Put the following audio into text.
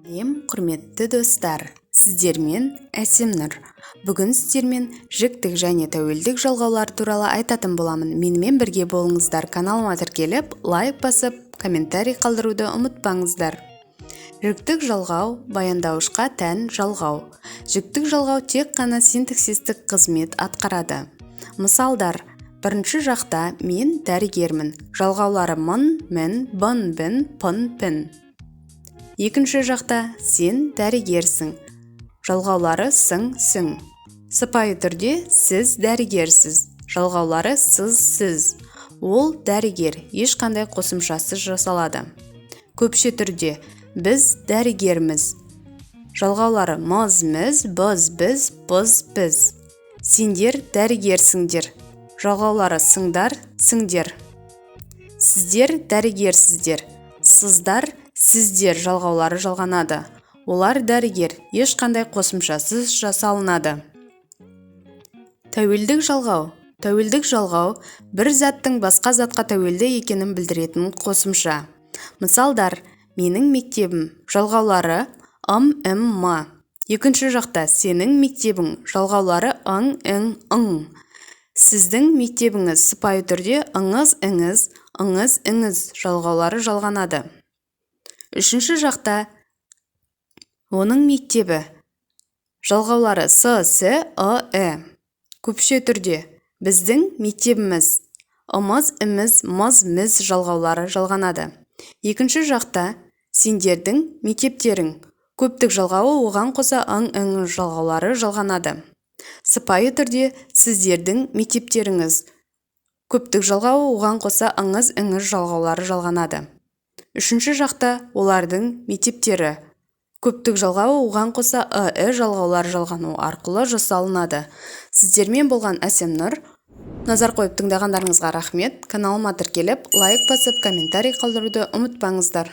Құрметті достар, сіздермен Әсемнұр. Бүгін сіздермен жіктік және тәуелдік жалғаулар туралы айтатын боламын. Менімен бірге болыңыздар. Каналыма тіркеліп, лайк басып, комментарий қалдыруды ұмытпаңыздар. Жіктік жалғау баяндауышқа тән жалғау. Жіктік жалғау тек қана синтаксистік қызмет атқарады. Мысалдар: бірінші жақта мен дәрігермін. Жалғаулары мын, мін, бын, бін, пын, пін. Екінші жақта сен дәрігерсің. Жалғаулары сың, сің. Сыпайы түрде сіз дәрігерсіз. Жалғаулары сіз, сіз. Ол дәрігер, ешқандай қосымшасыз жасалады. Көпше түрде біз дәрігерміз. Жалғаулары мыз, міз, біз, біз, біз, біз. Сендер дәрігерсіңдер. Жалғаулары сыңдар, сіңдер. Сіздер дәрігерсіздер. Сыздар, сіздер жалғаулары жалғанады. Олар дәрігер, ешқандай қосымшасыз жасалынады. Тәуелдік жалғау. Тәуелдік жалғау бір заттың басқа затқа тәуелді екенін білдіретін қосымша. Мысалдар: менің мектебім. Жалғаулары ым, ім, ма. Екінші жақта сенің мектебің. Жалғаулары ың, ің, ың. Сіздің мектебіңіз. Сыпайы түрде ыңыз, іңіз, ыңыз, іңіз. Жалғаулары жалғанады. Үшінші жақта оның мектебі. Жалғаулары с, с, ы. Көпше түрде біздің мектебіміз. Ымыз, іміз, мыз, міз. Жалғаулары жалғанады. Екінші жақта сендердің мектептерің. Көптік жалғауы оған қоса ың, ің. Жалғаулары жалғанады. Сыпайы түрде сіздердің мектептеріңіз. Көптік жалғауы оған қоса ыңыз, іңіз. Жалғаулары жалғанады. Үшінші жақта олардың мектептері. Көптік жалғауы оған қоса жалғаулар жалғану арқылы жасалынады. Сіздермен болған Әсемнұр. Назар қойып тыңдағандарыңызға рахмет. Каналыма тіркеліп, лайк басып, комментарий қалдыруды ұмытпаңыздар.